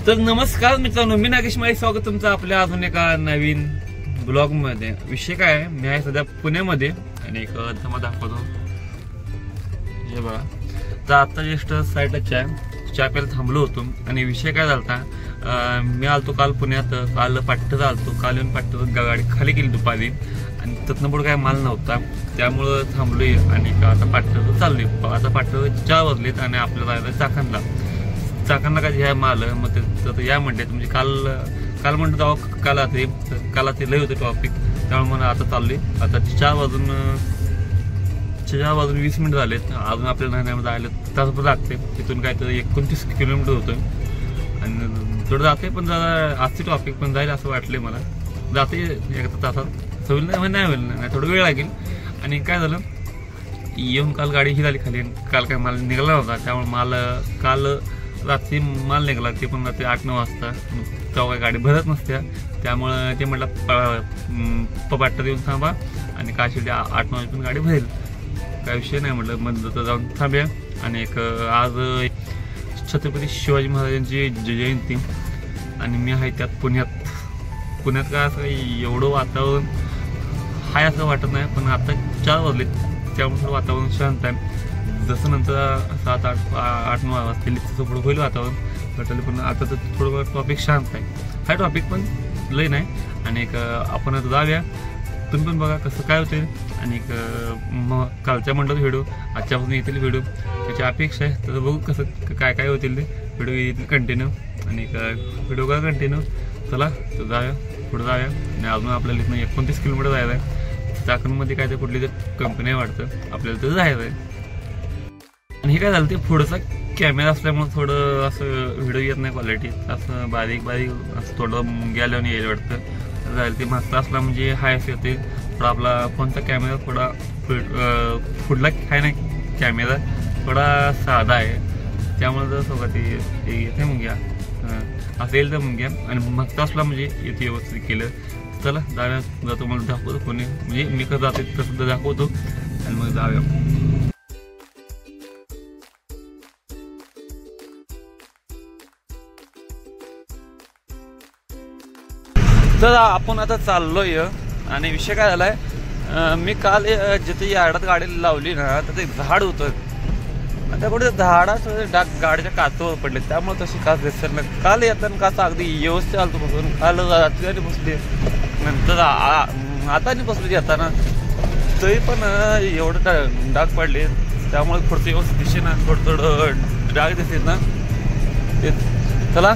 तर नमस्कार मित्रांनो, मी नागेश माळी, स्वागत तुमचं आपल्या अजून एका नवीन ब्लॉग मध्ये. विषय काय आहे, मी आहे सध्या पुण्यामध्ये आणि एक धमा दाखवतो हे बघा. तर आता जस्ट साईडला चहा प्यायला थांबलो होतो आणि विषय काय झाला, मी आलतो काल पुण्यात, काल पाट्टं आलतो, काल येऊन पाट्टं गाडी खाली केली दुपारी आणि तिथनं पुढे काय माल नव्हता, त्यामुळं थांबलोय आणि आता पाट्टं चाललोय. आता पाट्टं 4 वाजलेत आणि आपल्याला जायला चाकांना काय ह्या माल मग ते या म्हणते म्हणजे काल म्हणतो जाऊ काल ते लय होतं टॉपिक, त्यामुळे मला आता चाललोय. आता 4 वाजून 20 मिनिट झालेत, अजून आपल्याला नाही जायला तासभर लागते. तिथून काय तर 29 किलोमीटर होतं आणि थोडं जाते, पण जरा आजची टॉपिक पण जाईल असं वाटले मला. जाते एका तासात होईल नाही होईल नाही, थोडं वेळ लागेल. आणि काय झालं, येऊन काल गाडी ही झाली खाली, काल काय माल निघाला नव्हता, त्यामुळे माल काल रात्री माल निघाला, ते पण रात्री 8-9 वाजता. तेव्हा काही गाडी भरत नसत्या, त्यामुळं ते म्हटलं पाट्टा देऊन थांबा आणि काय शेवटी 8-9 वाजेपर्यंत गाडी भरेल, काय विषय नाही. म्हटलं मग जाऊन थांबूया. आणि एक आज छत्रपती शिवाजी महाराजांची जयंती आणि मी आहे त्यात पुण्यात काय असं एवढं वातावरण हाय असं वाटत नाही, पण आता 4 वाजले त्यामुळे थोडं वातावरण शांत आहे. जसं नंतर 7-8-9 वाजतील तसं पुढं होईल वातावरण वाटलं, पण आता तर थोडं टॉपिक शांत आहे. हा टॉपिक पण लय नाही. आणि एक आपण आता जाऊया, तुम्ही पण बघा कसं काय होते. आणि एक मग कालच्या म्हणतात व्हिडिओ, आजच्यापासून येतील व्हिडिओ, त्याची अपेक्षा आहे. तर बघू कसं काय होतील ते व्हिडिओ येतील कंटिन्यू. आणि एक व्हिडिओ का कंटिन्यू. चला तर जाऊया, पुढे जाऊया. आणि अजून आपल्याला इथनं 29 किलोमीटर जायचं आहे. चाकणमध्ये काय तर कुठली तर कंपनी वाटतं आपल्याला तर जायचं आहे. आणि हे काय झालं, ते पुढचा कॅमेरा असल्यामुळे थोडं असं व्हिडिओ येत नाही, क्वालिटी असं बारीक असं थोडं गेल्यावर येईल वाटतं. जायला ते मागचा असला म्हणजे हाय असं येते. थोडा आपला फोनचा कॅमेरा थोडा पुढला आहे नाही, कॅमेरा थोडा साधा आहे, त्यामुळे जर सोबत ते येते मग घ्या असेल तर मग घ्या. आणि मागचा असला म्हणजे येते व्यवस्थित केलं. चला जातो, मला दाखवतो कोणी म्हणजे मी कसं जाते तसं दाखवतो आणि मग जाऊया. तर आपण आता चाललोय आणि विषय काय झालाय, मी काल जिथे यार्डात गाडी लावली ना, तर ते झाड होतं, आता कुठे झाडाचं डाग गाडीच्या काचावर पडले, त्यामुळे तशी काच दिसत नाही. काल येताना काचा अगदी व्यवस्थित आलतो बसून, काल रात्री बसले, नंतर आता नाही बसले येताना, तरी पण एवढं डाग पडले, त्यामुळे पुढचं व्यवस्थित दिसे ना, थोडं डाग दिसत ना ते. चला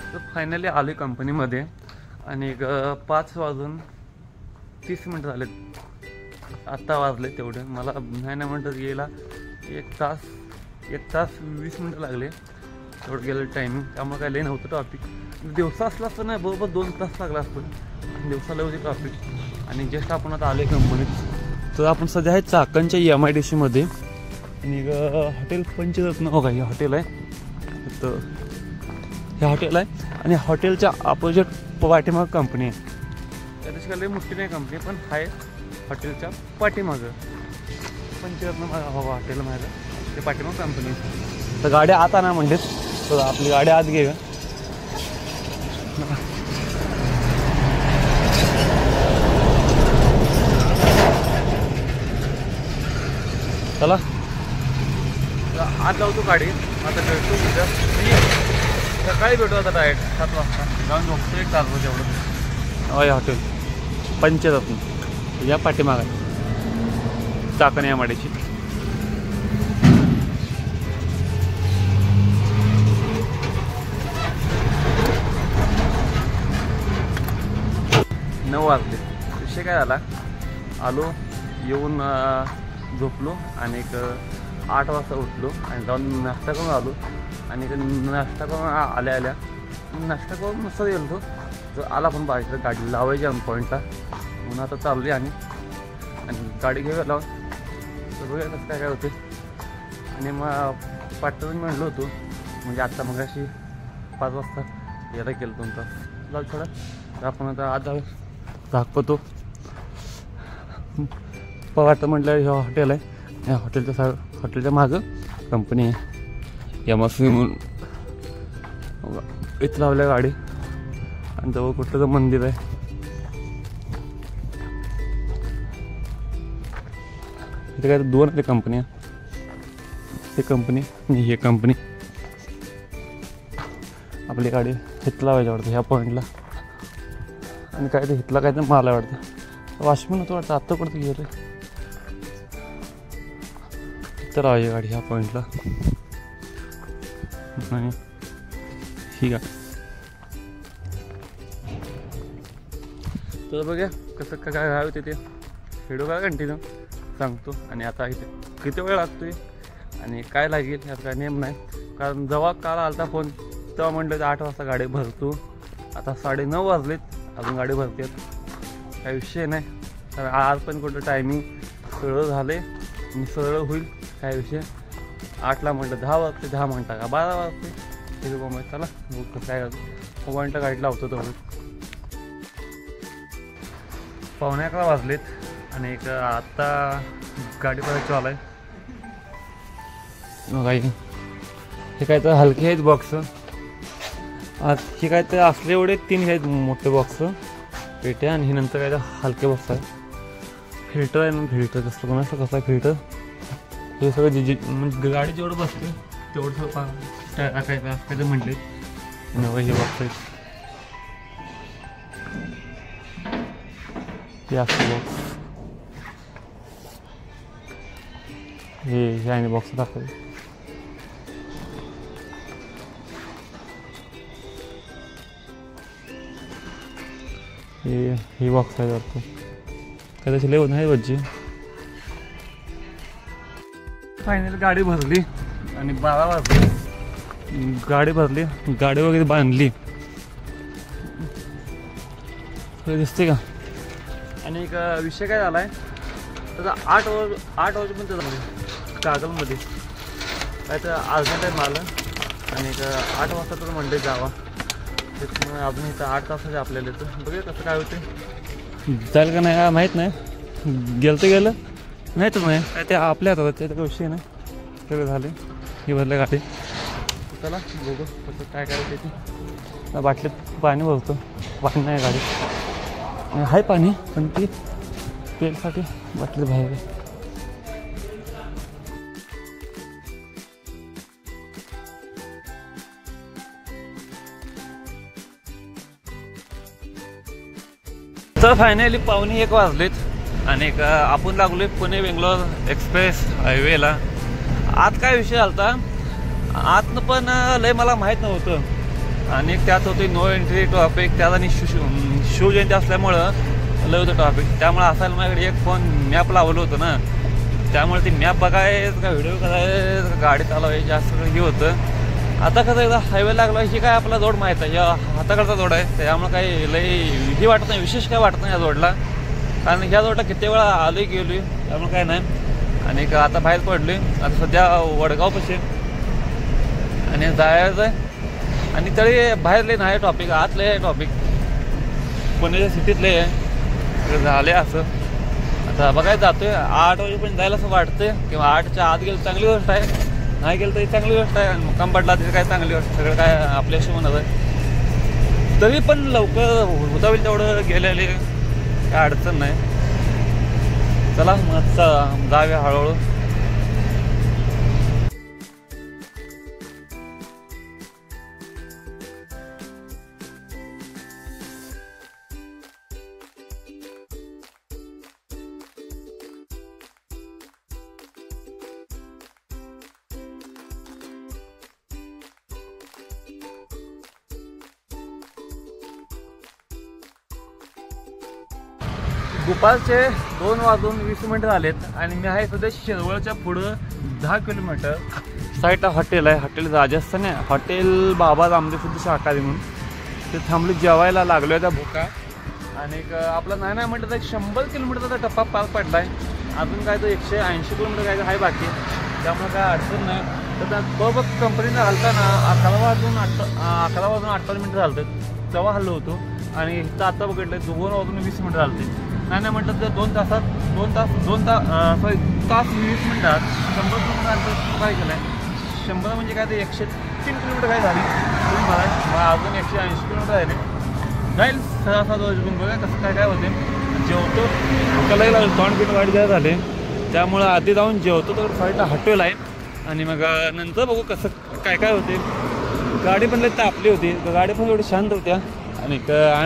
तर फायनली आले कंपनीमध्ये आणि 5 वाजून 30 मिनिट झालेत. आत्ता वाजले तेवढे, मला नाही म्हणतात गेला 1 तास 20 मिनिटं लागले, तेवढं गेलं टायमिंग. त्यामुळे काय लई नव्हतं टॉपिक. दिवसा असला असतं नाही, बरोबर 2 तास लागला असतं, दिवसाला होती टॉपिक. आणि जस्ट आपण आता आले कंपनीत. तर आपण सध्या आहे चाकणच्या MIDC मध्ये आणि हॉटेल पंचरत्न बघा, हे हॉटेल आहे. तर हे हॉटेल आहे आणि हॉटेलच्या अपोजिट पाठीमागं कंपनी आहे. त्या दिवशी काही मोठी नाही कंपनी, पण आहे हॉटेलच्या पाठीमागं पंचरत्न हॉटेल माझं, ते पाठीमागं कंपनी. तर गाड्या आता ना म्हणजे तर आपली गाडी आत घेऊया. चला आत लावतो गाडी. आता भेटतो सकाळी भेटू, आता डायरेक्ट 7 वाजता जाऊन झोपतो 1 तास एवढं. होय, हॉटेल पंचरत्न या पाठीमाग आहे चाकण MIDC. नऊ वाजले. विषय काय झाला, आलो येऊन झोपलो आणि 8 वाजता उठलो आणि जाऊन नाश्ता करून आलो. आणि नाश्ता करून आल्या नाश्ता करून मस्त गेलो तो. तर आला पण बाहेर गाडी लावायची आम्ही पॉईंटला, म्हणून आता चालली आणि गाडी घेऊया लावून तर बघूया कसं काय होते. आणि मग पाठवून म्हणलो होतो म्हणजे आत्ता मग अशी 5 वाजता यायला केलं तुमचा लाल थोडा. तर आपण आता आज जाऊ दाखवतो. पवार म्हटलं हे हॉटेल आहे, या हॉटेलच्या मागं कंपनी आहे MSC म्हणून. इथं लावल्या गाडी आणि जवळ कुठलं तर मंदिर आहे. इथे काय 2 आहे कंपनी, हे कंपनी आणि हे कंपनी. आपली गाडी हिथं लावायची वाटतं ह्या पॉईंटला. आणि काय ते हिथला काय तर मला वाटतं वाशमन होतं वाटतं. आत्ता कुठं गेलं तर लावायची गाडी ह्या पॉईंटला. आणि ही गाडी तर बघा कसं काय होते ते व्हिडिओ काय कंटिन्यू सांगतो. आणि आता इथे किती वेळ लागतोय आणि काय लागेल यात काय नेम नाही. कारण जेव्हा काल आलता फोन तेव्हा म्हटलं तर 8 वाजता गाडी भरतो. आता 9:30 वाजलेत अजून गाडी भरतात. काही विषय नाही. तर आज पण कुठं टायमिंग सरळ झाले आणि सरळ होईल. काय विषय 8ला म्हटलं 10 वाजते 10 म्हणता का 12 वाजते. ठीक आहे मग चला बघ कसं काय मोबाईलला गाडी लावतो तो. 11:15 वाजलेत आणि आत्ता गाडी परत चालू आहे. काही हे काय तर हलके आहेत बॉक्स. हे काय तर असले एवढे 3 आहेत मोठे बॉक्स पेट्या. आणि हे नंतर काय तर हलके बॉक्स आहे. फिल्टर आहे ना, फिल्टर कसं कोणाचं कसं आहे फिल्टर. हे सगळं म्हणजे गाडी जेवढं बसते तेवढं सगळं टाकायचं असं म्हटले. नवं हे बॉक्स आहेत हे असं बॉक्स. हे आहे बॉक्स टाकायचं. हे बॉक्स आहे वाटतं काय तशी लेवून आहे बज्जी. फायनल गाडी भरली आणि 12 वाजले. गाडी भरली, गाडी वगैरे बांधली दिसते का. आणि एक विषय काय झाला आहे त्याचा 8 वाजेपर्यंत झाला कागलमध्ये काय तर अर्जंट आहे मला. आणि 8 वाजता तर म्हणले जावा. त्याच्यामुळे अजून इथं 8 तासाचे आपल्याला येतं. बघूया कसं काय होते जाईल का नाही माहीत नाही. गेलं नाही तर नाही काय ते आपल्या हातात त्याचा विषय नाही. सगळं झाले हे भरलं गाडी. चला बघू कसं काय होते ते. बाटलीत पाणी भरतो. पाणी नाही गाडी आहे पाणी पण ती पेलसाठी बाटलीत बाहेर. तर फायनली 12:45 वाजलेत आणि आपण लागलोय पुणे बेंगलोर एक्सप्रेस हायवेला. आत काय विषय झालता आतनं पण लय मला माहीत नव्हतं. आणि त्यात होते नो एंट्री टॉपिक त्यात आणि शिवजयंती असल्यामुळं लय होतं टॉपिक. त्यामुळे असायला माझ्याकडे एक फोन मॅप लावलं होतं ना. त्यामुळे ती मॅप बघायचं का व्हिडिओ करायचं गाडी चालवायची असं हे होतं. आता कसं एकदा हायवे लागला ही काय आपला जोड माहीत आहे. हाताकडचा जोड आहे त्यामुळे काही लई ही वाटत नाही विशेष काय वाटत नाही या जोडला. कारण ह्या जोडला किती वेळा आलोय गेलोय त्यामुळे काय नाही. आणि आता बाहेर पडलोय आता सध्या वडगावपाशी आणि जायचं आहे. आणि तरी बाहेर लय नाही टॉपिक आत लय आहे टॉपिक. पुण्याच्या सिटीतले आहे झाले असं. आता बघायला जातोय 8 वाजेपर्यंत जायला असं वाटतंय किंवा 8च्या आत गेलं चांगली गोष्ट आहे. नाही गेलं तरी चांगली गोष्ट आहे. आणि मुक्काम पडला तरी काय चांगली गोष्ट. सगळं काय आपल्याशी म्हणत आहे. तरी पण लवकर होता होईल तेवढं गेलेले काय अडचण नाही. चला मग जाऊया हळूहळू. दुपारचे 2:20 झालेत आणि मी आहे सध्या शिरवळच्या पुढं 10 किलोमीटर साईडला हॉटेल आहे. हॉटेल राजस्थान आहे. हॉटेल बाबा रामदेव सिद्ध शाकाहारी म्हणून ते थांबले जेवायला लागलो आहे त्या भुका. आणि आपला नाही म्हटलं तर 100 किलोमीटरचा टप्पा पार पडला आहे. अजून काय तर 180 किलोमीटर काय आहे बाकी, त्यामुळे काय अडचण नाही. तर बघ कंपनीनं हलताना 11 वाजून 58 मिनिटं झालं तेव्हा हल्लो होतो. आणि इथं आता बघितलं 2 वाजून 20 मिनिटं झालते. नाही म्हटलं तर 2 तास 20 मिनिटात 100 किलोमीटर अंतर काय केलं आहे. 100 म्हणजे काय ते 103 किलोमीटर काय झाली तुम्ही मला अजून 180 किलोमीटर झाले जाईल. सहसा बघून बघा कसं काय होते. जेवतो कलाही लागलं, तोंड पिणं वाईट जायला झाले, त्यामुळं आधी जाऊन जेवतो तर फ्लाईटला हटवेल आहे. आणि मग नंतर बघू कसं काय होते. गाडी पण लई तापली होती, गाडी पण एवढी शांत होत्या. आणि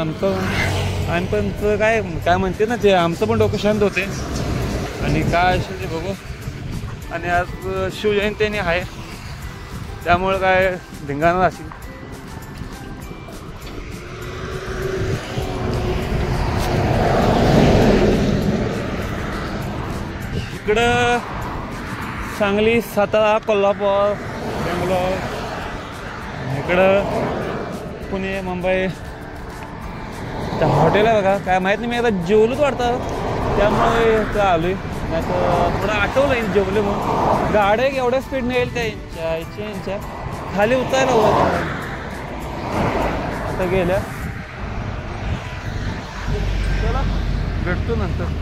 आमचं आणि पण काय म्हणते ना ते आमचं पण डोकं शांत होते. आणि काय असेल ते बघू. आणि आज शिवजयंती आहे, त्यामुळं काय धिंगाणा असेल. इकडं सांगली, सातारा, कोल्हापूर, बेंगलोर, इकडं पुणे, मुंबई हॉटेल आहे बघा. काय माहीत नाही, मी आता जेवलोच वाटतं त्यामुळे इथं आलो आहे. नाही तर थोडं आठवलं येईल जेवले म्हणून. गाड्या एवढ्या स्पीडने येईल त्या यांच्या खाली उतरायला हवं आता गेल्या. चला भेटतो नंतर.